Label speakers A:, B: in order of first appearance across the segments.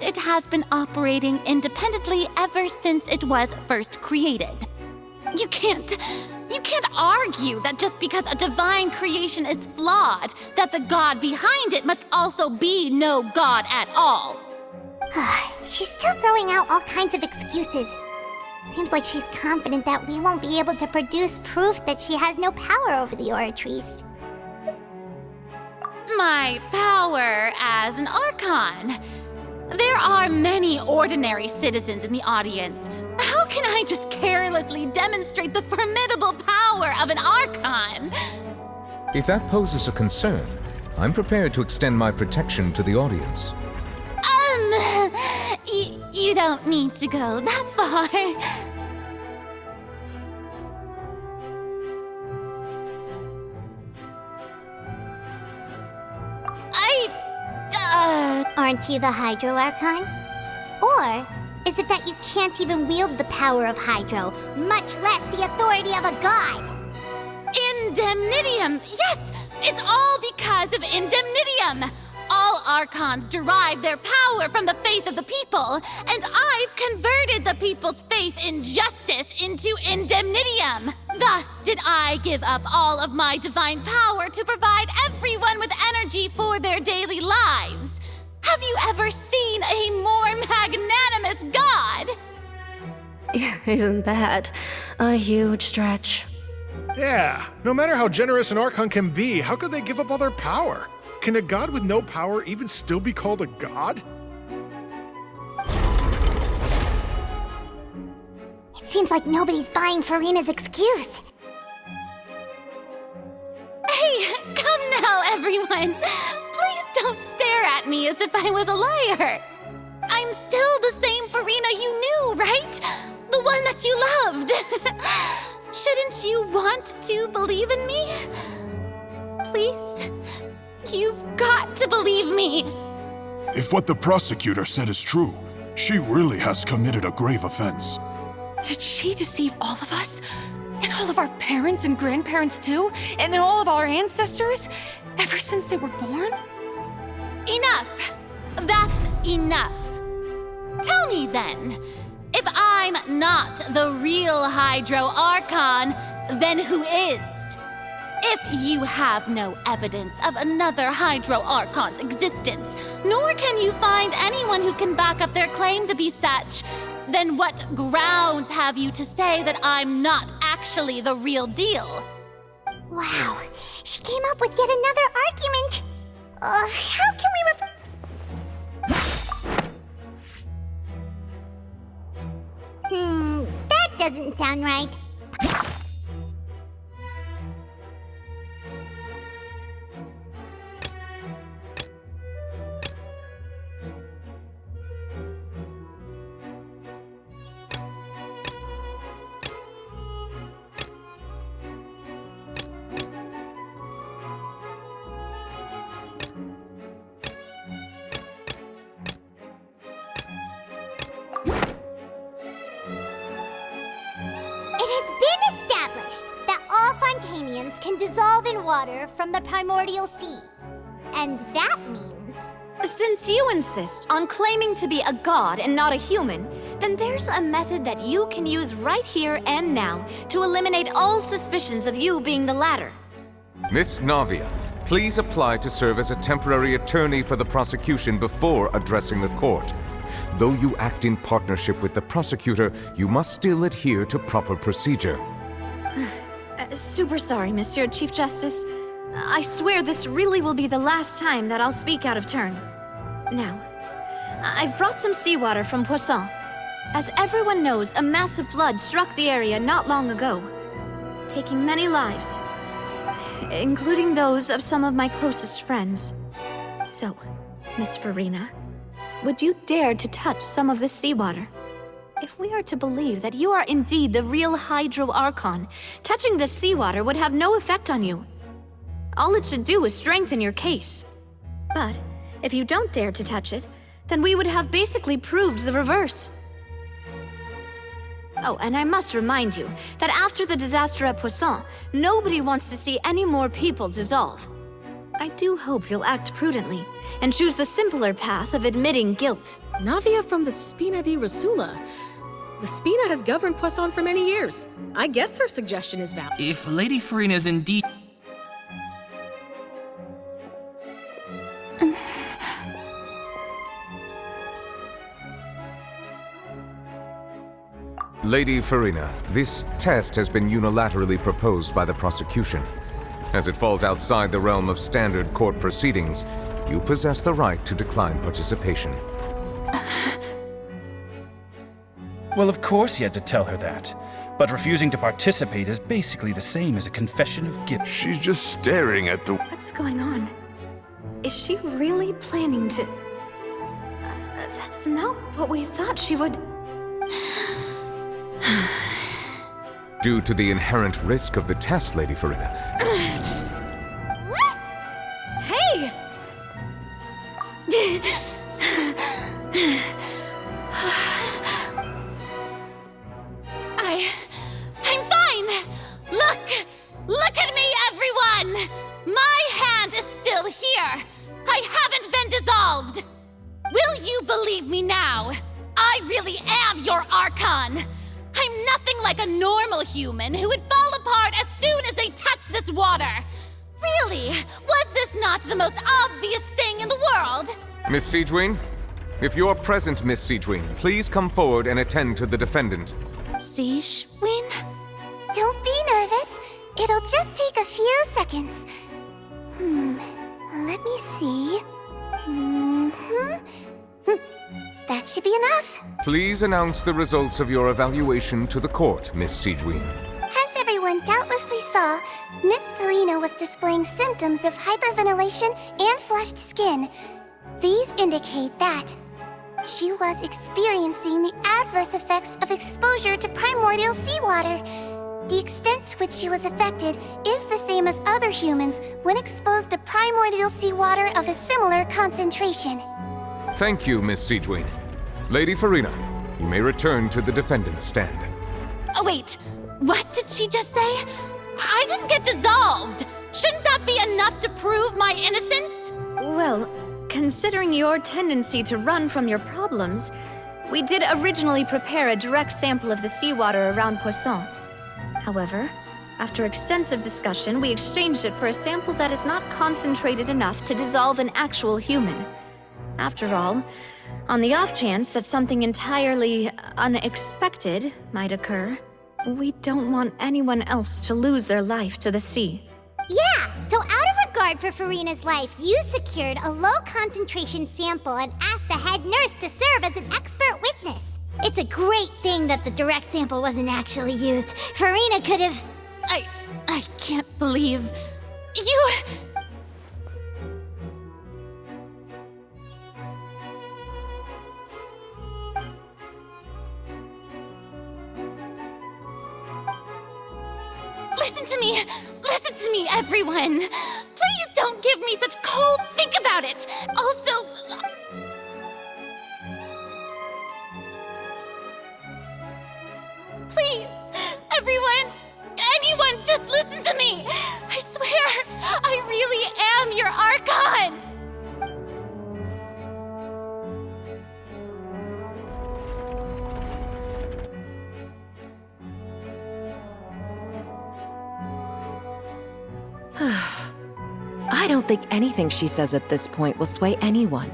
A: and it has been operating independently ever since it was first created. You can't argue that just because a divine creation is flawed, that the god behind it must also be no god at all.
B: She's still throwing out all kinds of excuses. Seems like she's confident that we won't be able to produce proof that she has no power over the Oratrice.
A: My power as an Archon. There are many ordinary citizens in the audience. How can I just carelessly demonstrate the formidable power of an Archon?
C: If that poses a concern, I'm prepared to extend my protection to the audience.
A: You don't need to go that far.
B: Aren't you the Hydro Archon? Or is it that you can't even wield the power of Hydro, much less the authority of a god?
A: Indemnitium! Yes! It's all because of Indemnitium! All Archons derive their power from the faith of the people, and I've converted the people's faith in justice into Indemnitium. Thus did I give up all of my divine power to provide everyone with energy for their daily lives. Have you ever seen a more magnanimous god?
D: Isn't that a huge stretch?
E: Yeah, no matter how generous an Archon can be, how could they give up all their power? Can a god with no power even still be called a god?
B: It seems like nobody's buying Furina's excuse.
A: Hey, come now, everyone. Please don't stare at me as if I was a liar. I'm still the same Furina you knew, right? The one that you loved. Shouldn't you want to believe in me? Please? You've got to believe me.
F: If what the prosecutor said is true, she really has committed a grave offense.
D: Did she deceive all of us? And all of our parents and grandparents too? And all of our ancestors? Ever since they were born?
A: Enough. That's enough. Tell me then, if I'm not the real Hydro Archon, then who is? If you have no evidence of another Hydro Archon's existence, nor can you find anyone who can back up their claim to be such, then what grounds have you to say that I'm not actually the real deal?
B: Wow, she came up with yet another argument. How can we that doesn't sound right. Can dissolve in water from the primordial sea. And that means...
G: Since you insist on claiming to be a god and not a human, then there's a method that you can use right here and now to eliminate all suspicions of you being the latter.
C: Miss Navia, please apply to serve as a temporary attorney for the prosecution before addressing the court. Though you act in partnership with the prosecutor, you must still adhere to proper procedure.
G: Super sorry, Monsieur Chief Justice. I swear this really will be the last time that I'll speak out of turn. Now, I've brought some seawater from Poisson. As everyone knows, a massive flood struck the area not long ago, taking many lives, including those of some of my closest friends. So, Miss Furina, would you dare to touch some of this seawater? If we are to believe that you are indeed the real Hydro Archon, touching the seawater would have no effect on you. All it should do is strengthen your case. But if you don't dare to touch it, then we would have basically proved the reverse. Oh, and I must remind you that after the disaster at Poisson, nobody wants to see any more people dissolve. I do hope you'll act prudently and choose the simpler path of admitting guilt.
H: Navia from the Spina di Rasula. The Spina has governed Poisson for many years. I guess her suggestion is valid.
I: If Lady Furina is indeed...
C: Lady Furina, this test has been unilaterally proposed by the prosecution. As it falls outside the realm of standard court proceedings, you possess the right to decline participation.
J: Well, of course he had to tell her that. But refusing to participate is basically the same as a confession of guilt.
F: She's just staring at the...
G: What's going on? Is she really planning to... that's not what we thought she would...
C: Due to the inherent risk of the test, Lady Furina.
G: Hey!
A: I'm fine! Look at me, everyone! My hand is still here! I haven't been dissolved! Will you believe me now? I really am your Archon! I'm nothing like a normal human who would fall apart as soon as they touch this water! Really? Was this not the most obvious thing in the world?
C: Miss Siegewien? If you're present, Miss Siegewien, please come forward and attend to the defendant.
A: Siegewien?
B: Don't be nervous. It'll just take a few seconds. Let me see. That should be enough.
C: Please announce the results of your evaluation to the court, Miss Siegewien.
B: As everyone doubtlessly saw, Miss Furina was displaying symptoms of hyperventilation and flushed skin. These indicate that she was experiencing the adverse effects of exposure to primordial seawater. The extent to which she was affected is the same as other humans when exposed to primordial seawater of a similar concentration.
C: Thank you, Miss Siegewien. Lady Furina, you may return to the defendant's stand.
A: Oh, wait. What did she just say? I didn't get dissolved. Shouldn't that be enough to prove my innocence?
G: Well, considering your tendency to run from your problems, we did originally prepare a direct sample of the seawater around Poisson. However, after extensive discussion, we exchanged it for a sample that is not concentrated enough to dissolve an actual human. After all, on the off chance that something entirely unexpected might occur, we don't want anyone else to lose their life to the sea.
B: Yeah, so out of regard for Furina's life, you secured a low-concentration sample and asked the head nurse to serve as an expert witness. It's a great thing that the direct sample wasn't actually used. Furina could have...
A: I can't believe... You... Listen to me, everyone! Please don't give me such cold think about it! Also... Please, everyone, anyone, just listen to me! I swear, I really am your Archon!
H: I don't think anything she says at this point will sway anyone.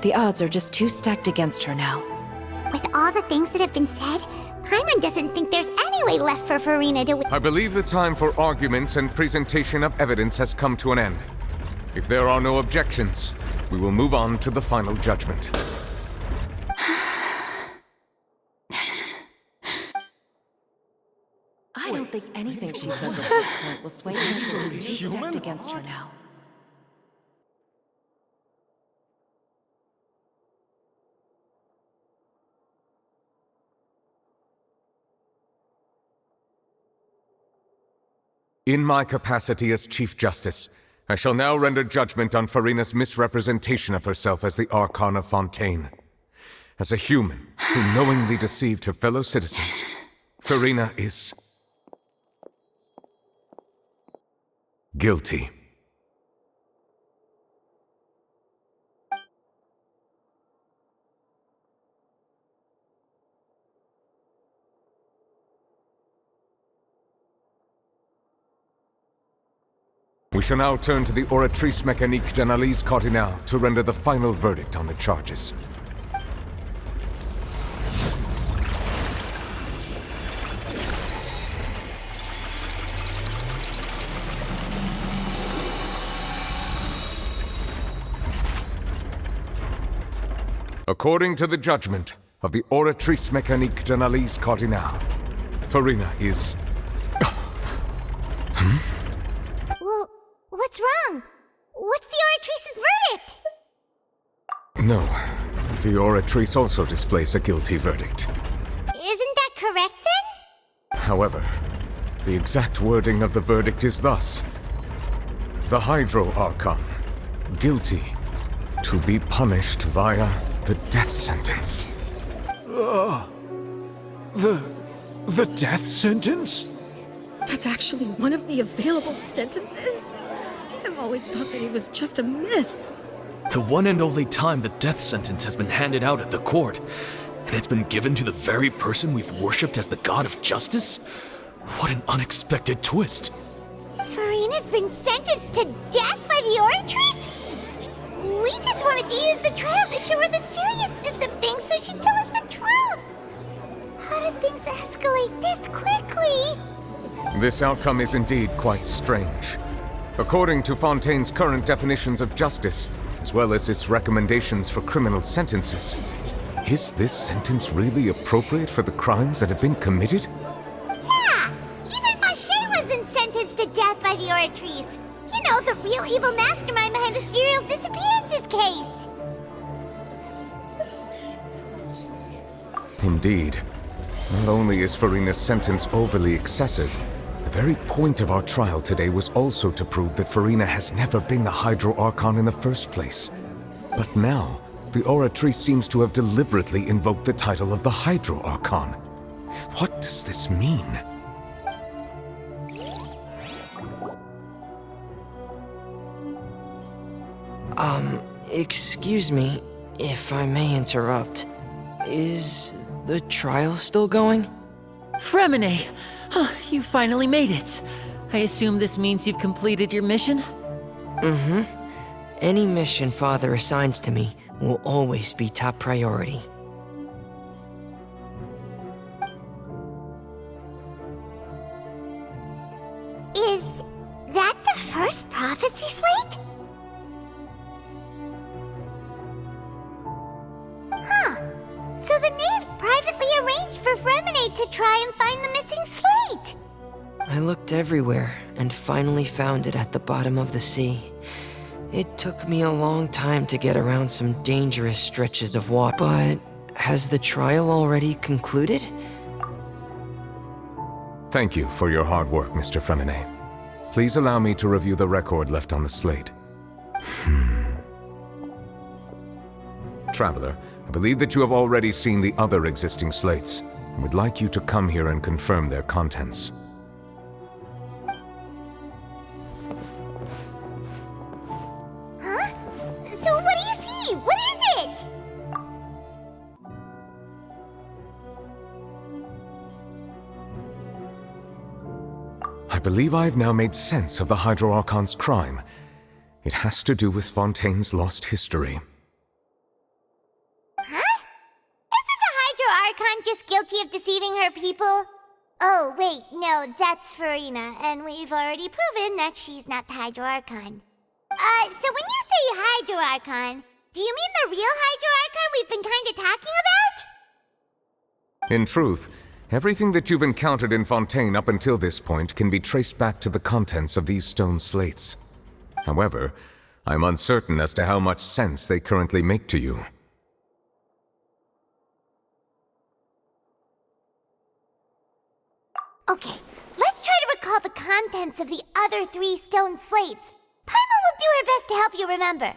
H: The odds are just too stacked against her now.
B: With all the things that have been said, Paimon doesn't think there's any way left for Furina to...
C: I believe the time for arguments and presentation of evidence has come to an end. If there are no objections, we will move on to the final judgment.
H: I don't think anything she says at this point will sway anyone. She's too stacked against her now.
C: In my capacity as Chief Justice, I shall now render judgment on Furina's misrepresentation of herself as the Archon of Fontaine. As a human who knowingly deceived her fellow citizens, Furina is... guilty. We shall now turn to the Oratrice Mécanique d'Analyse Cardinale to render the final verdict on the charges. According to the judgment of the Oratrice Mécanique d'Analyse Cardinale, Furina is...
B: Well, what's wrong? What's the Oratrice's verdict?
C: No, the Oratrice also displays a guilty verdict.
B: Isn't that correct then?
C: However, the exact wording of the verdict is thus. The Hydro Archon, guilty, to be punished via the death sentence.
K: The death sentence?
L: That's actually one of the available sentences? I've always thought that it was just a myth.
K: The one and only time the death sentence has been handed out at the court, and it's been given to the very person we've worshipped as the god of justice? What an unexpected twist.
B: Furina's been sentenced to death by the Oratrice? We just wanted to use the trial to show her the seriousness of things so she'd tell us the truth. How did things escalate this quickly?
C: This outcome is indeed quite strange. According to Fontaine's current definitions of justice, as well as its recommendations for criminal sentences, is this sentence really appropriate for the crimes that have been committed?
B: Yeah! Even Fauché wasn't sentenced to death by the Oratrice. You know, the real evil mastermind behind the serial disappearances case.
C: Indeed. Not only is Furina's sentence overly excessive, the very point of our trial today was also to prove that Furina has never been the Hydro Archon in the first place. But now, the Oratrice seems to have deliberately invoked the title of the Hydro Archon. What does this mean?
M: Excuse me, if I may interrupt. Is the trial still going?
N: Fremine! You finally made it. I assume this means you've completed your mission?
M: Mm-hmm. Any mission Father assigns to me will always be top priority.
B: Is that the first prophecy slate? Huh. So the knave privately arranged for Fremine to try and find the missing slate.
M: I looked everywhere and finally found it at the bottom of the sea. It took me a long time to get around some dangerous stretches of water. But has the trial already concluded?
C: Thank you for your hard work, Mr. Fremine. Please allow me to review the record left on the slate. Traveler, I believe that you have already seen the other existing slates, and would like you to come here and confirm their contents.
B: Huh? So what do you see? What is it?
C: I believe I have now made sense of the Hydro Archon's crime. It has to do with Fontaine's lost history.
B: Huh? Isn't the Hydro Archon just guilty of deceiving her people? Oh, wait, no, that's Furina, and we've already proven that she's not the Hydro Archon. So when you say Hydro Archon, do you mean the real Hydro Archon we've been kinda talking about?
C: In truth, everything that you've encountered in Fontaine up until this point can be traced back to the contents of these stone slates. However, I'm uncertain as to how much sense they currently make to you.
B: Okay, let's try to recall the contents of the other 3 stone slates. Paimon will do her best to help you remember.